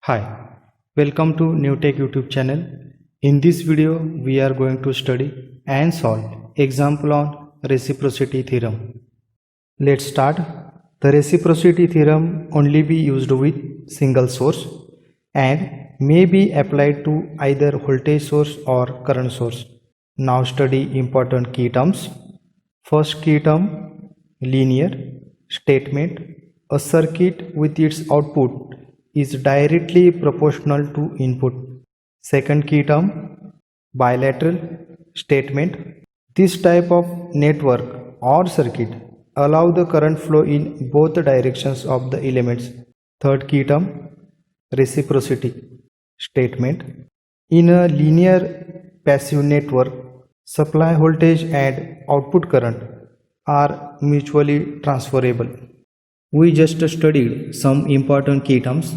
Hi, welcome to NewTech YouTube channel. In this video, we are going to study and solve example on reciprocity theorem. Let's start. The reciprocity theorem only be used with single source and may be applied to either voltage source or current source. Now study important key terms. First key term, linear statement. A circuit with its output is directly proportional to input. Second key term, bilateral statement. This type of network or circuit allow the current flow in both the directions of the elements. Third key term, reciprocity statement. In a linear passive network, supply voltage and output current are mutually transferable. We just studied some important key terms.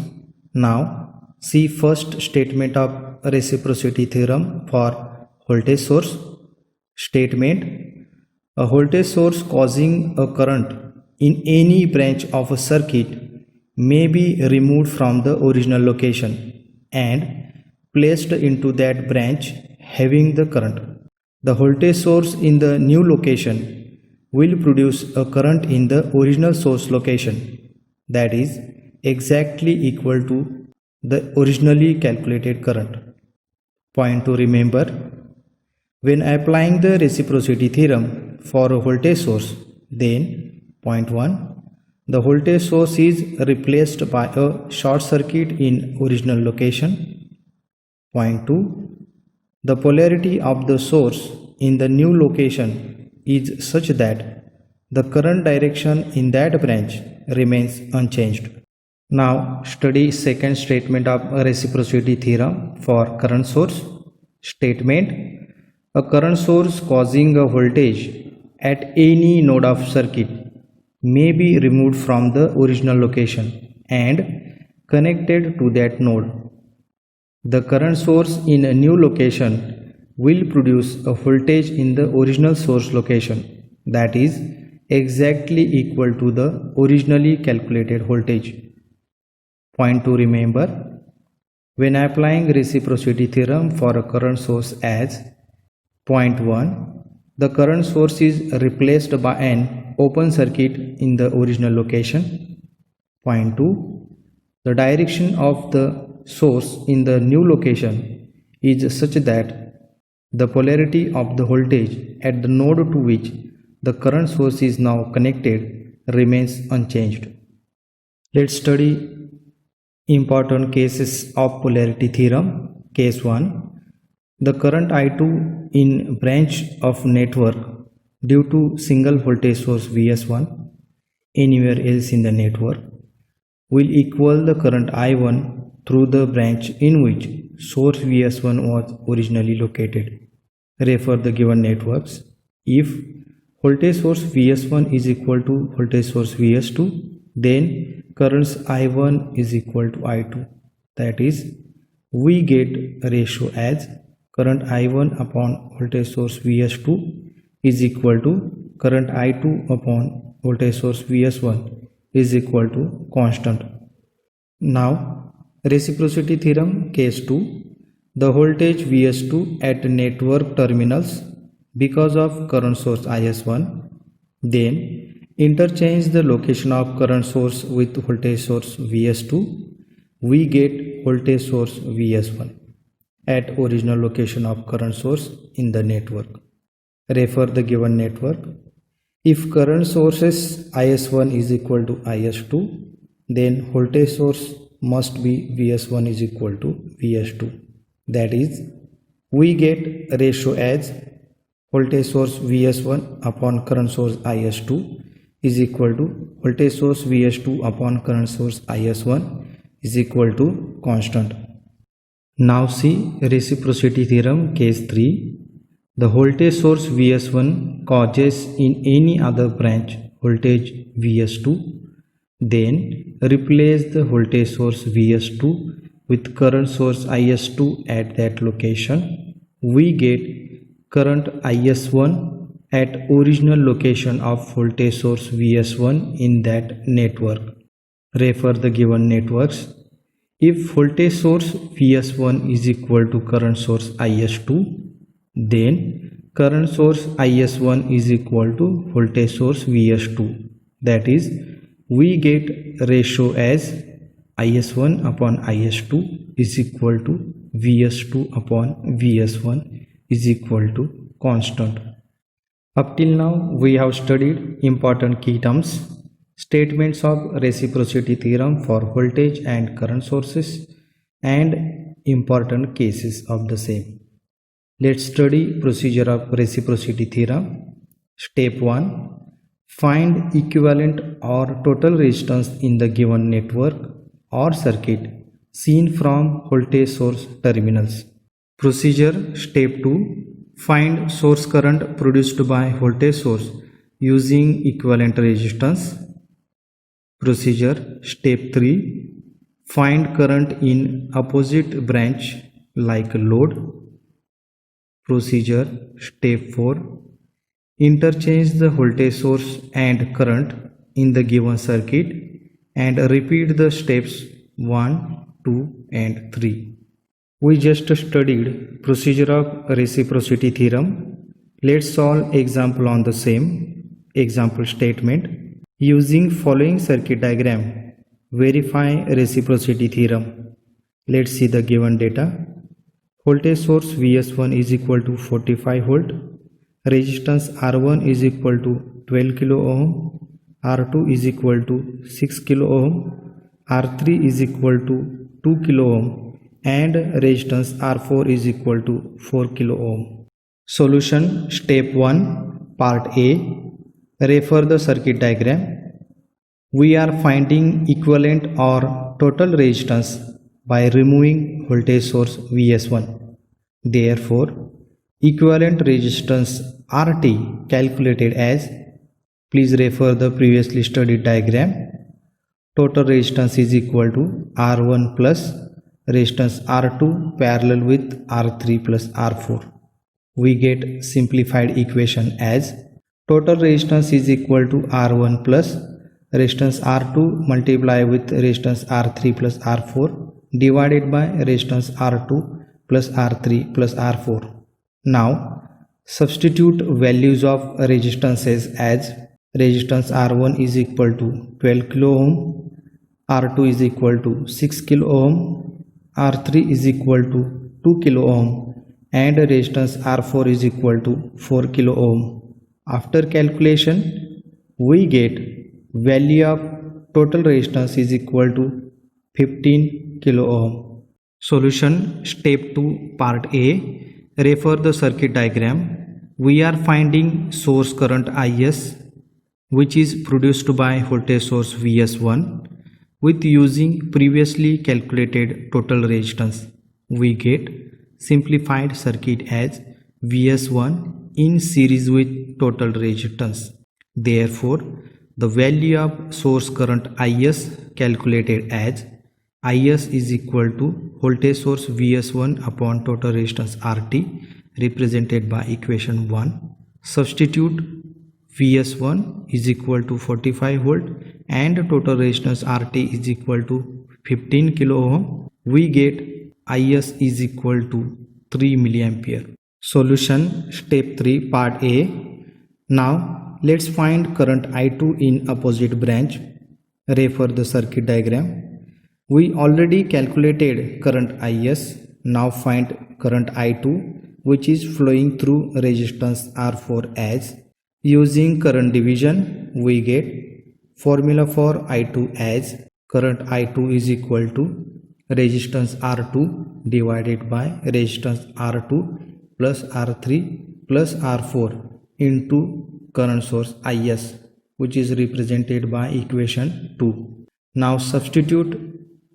Now see first statement of reciprocity theorem for voltage source. Statement: a voltage source causing a current in any branch of a circuit may be removed from the original location and placed into that branch having the current. The voltage source in the new location will produce a current in the original source location that is exactly equal to the originally calculated current. Point to remember: when applying the reciprocity theorem for a voltage source, then point 1, the voltage source is replaced by a short circuit in original location. Point 2, the polarity of the source in the new location is such that the current direction in that branch remains unchanged. Now study second statement of reciprocity theorem for current source. Statement: a current source causing a voltage at any node of circuit may be removed from the original location and connected to that node. The current source in a new location will produce a voltage in the original source location that is exactly equal to the originally calculated voltage. Point to remember: when applying reciprocity theorem for a current source as point 1, the current source is replaced by an open circuit in the original location. Point 2, the direction of the source in the new location is such that the polarity of the voltage at the node to which the current source is now connected remains unchanged. Let's study important cases of polarity theorem. Case 1. The current I2 in branch of network due to single voltage source Vs1 anywhere else in the network will equal the current I1 through the branch in which source Vs1 was originally located. Refer the given networks. If voltage source Vs1 is equal to voltage source Vs2, then currents I1 is equal to I2. That is, we get a ratio as current I1 upon voltage source Vs2 is equal to current I2 upon voltage source Vs1 is equal to constant. Now reciprocity theorem case 2. The voltage Vs2 at network terminals because of current source Is1, then interchange the location of current source with voltage source Vs2, we get voltage source Vs1 at original location of current source in the network. Refer the given network. If current sources Is1 is equal to Is2, then voltage source must be Vs1 is equal to Vs2. That is, we get a ratio as voltage source Vs1 upon current source Is2 is equal to voltage source Vs2 upon current source Is1 is equal to constant. Now see reciprocity theorem case 3. The voltage source Vs1 causes in any other branch voltage Vs2, then replace the voltage source Vs2 with current source Is2 at that location, we get current Is1 at original location of voltage source Vs1 in that network. Refer the given networks. If voltage source Vs1 is equal to current source Is2, then current source Is1 is equal to voltage source Vs2. That is, we get ratio as Is1 upon Is2 is equal to Vs2 upon Vs1 is equal to constant. Up till now, we have studied important key terms, statements of reciprocity theorem for voltage and current sources, and important cases of the same. Let's study procedure of reciprocity theorem. Step 1. Find equivalent or total resistance in the given network or circuit seen from voltage source terminals. Procedure. Step 2. Find source current produced by voltage source using equivalent resistance. Procedure. Step 3. Find current in opposite branch like load. Procedure. Step 4. Interchange the voltage source and current in the given circuit and repeat the steps 1, 2 and 3. We just studied procedure of reciprocity theorem. Let's solve example on the same. Example statement. Using following circuit diagram, verify reciprocity theorem. Let's see the given data. Voltage source Vs1 is equal to 45 volt. Resistance R1 is equal to 12 kilo ohm. R2 is equal to 6 kilo ohm. R3 is equal to 2 kilo ohm. And resistance R4 is equal to 4 kilo ohm. Solution. Step 1. Part A. Refer the circuit diagram. We are finding equivalent or total resistance by removing voltage source Vs1. Therefore, equivalent resistance RT calculated as, please refer the previously studied diagram. Total resistance is equal to R1 plus resistance R2 parallel with R3 plus R4. We get simplified equation as total resistance is equal to R1 plus resistance R2 multiply with resistance R3 plus R4 divided by resistance R2 plus R3 plus R4. Now substitute values of resistances as resistance R1 is equal to 12 kilo ohm, R2 is equal to 6 kilo ohm, R3 is equal to 2 kilo ohm and resistance R4 is equal to 4 kilo ohm. After calculation, we get value of total resistance is equal to 15 kilo ohm. Solution. Step 2. Part A. Refer the circuit diagram. We are finding source current Is, which is produced by voltage source Vs1 with using previously calculated total resistance. We get simplified circuit as Vs1 in series with total resistance. Therefore, the value of source current Is calculated as Is is equal to voltage source Vs1 upon total resistance RT represented by equation 1. Substitute Vs1 is equal to 45 volt and total resistance RT is equal to 15 kilo ohm. We get Is is equal to 3 milliampere. Solution. Step 3. Part A. Now let's find current I2 in opposite branch. Refer the circuit diagram. We already calculated current Is. Now find current I2 which is flowing through resistance R4 as, using current division we get formula for I2 as current I2 is equal to resistance R2 divided by resistance R2 plus R3 plus R4 into current source Is, which is represented by equation 2. Now substitute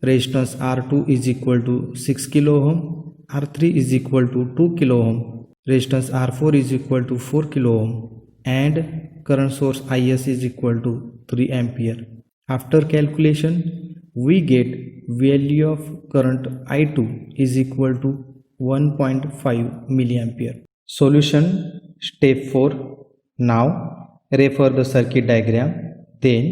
resistance R2 is equal to 6 kilo ohm, R3 is equal to 2 kilo ohm, resistance R4 is equal to 4 kilo ohm and current source Is is equal to 3 ampere. After calculation, we get value of current I2 is equal to 1.5 milliampere. Solution. Step 4. Now refer the circuit diagram. Then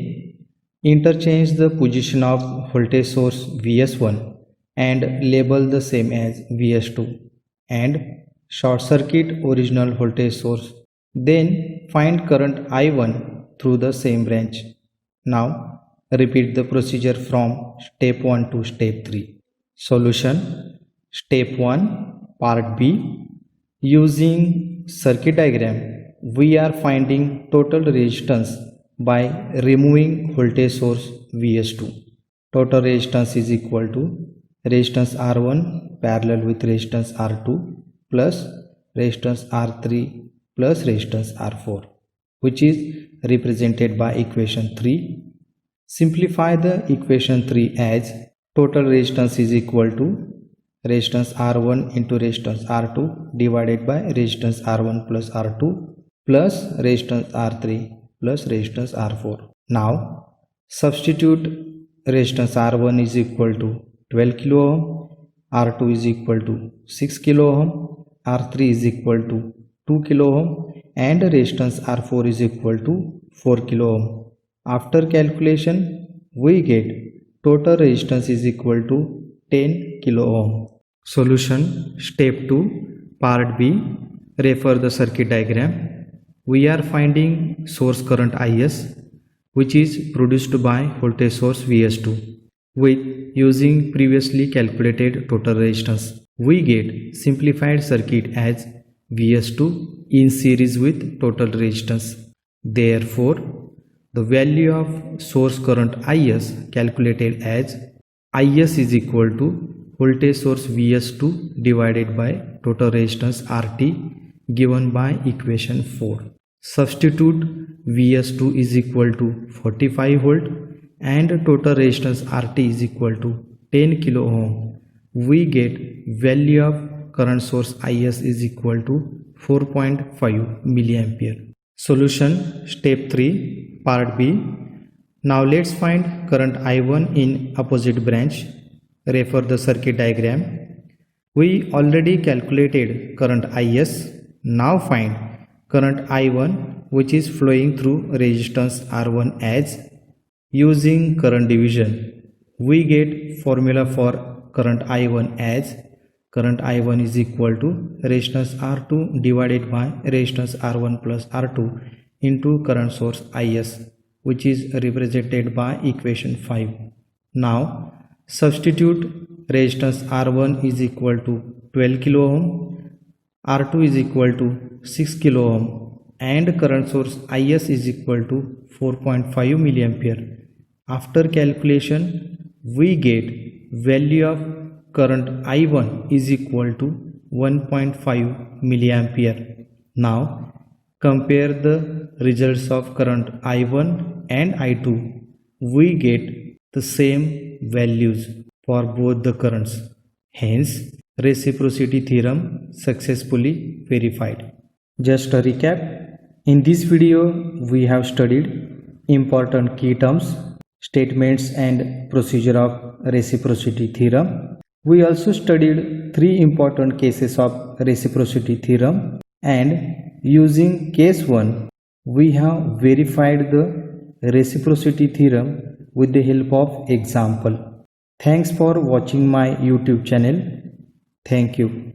interchange the position of voltage source Vs1 and label the same as VS2 and short circuit original voltage source. Then find current I1 through the same branch. Now repeat the procedure from step 1 to step 3. Solution. Step 1, part B. Using circuit diagram, we are finding total resistance by removing voltage source VS2. Total resistance is equal to resistance R1 parallel with resistance R2 plus resistance R3 plus resistance R4, which is represented by equation 3. Simplify the equation 3 as total resistance is equal to resistance R1 into resistance R2 divided by resistance R1 plus R2 plus resistance R3 plus resistance R4. Now substitute resistance R1 is equal to 12 kilo ohm, R2 is equal to 6 kilo ohm, R3 is equal to 2 kilo ohm and resistance R4 is equal to 4 kilo ohm. After calculation, we get total resistance is equal to 10 kilo ohm. Solution. Step 2, part B. Refer the circuit diagram. We are finding source current Is, which is produced by voltage source VS2. With using previously calculated total resistance, we get simplified circuit as VS2 in series with total resistance. Therefore, the value of source current Is calculated as Is is equal to voltage source Vs2 divided by total resistance RT given by equation 4. Substitute Vs2 is equal to 45 volt and total resistance RT is equal to 10 kilo ohm. We get value of current source Is is equal to 4.5 milliampere. Solution. Step 3, part B. Now let's find current I1 in opposite branch. Refer the circuit diagram. We already calculated current Is. Now find current I1 which is flowing through resistance R1 as using current division. We get formula for current I1 as current I1 is equal to resistance R2 divided by resistance R1 plus R2 into current source Is, which is represented by equation 5. Now substitute resistance R1 is equal to 12 kilo ohm, R2 is equal to 6 kilo ohm and current source Is is equal to 4.5 milliampere. After calculation, we get value of current I1 is equal to 1.5 milliampere. Now compare the results of current I1 and I2. We get the same values for both the currents. Hence, reciprocity theorem successfully verified. Just a recap. In this video, we have studied important key terms, statements and procedure of reciprocity theorem. We also studied 3 important cases of reciprocity theorem, and using case 1, we have verified the reciprocity theorem with the help of example. Thanks for watching my YouTube channel. Thank you.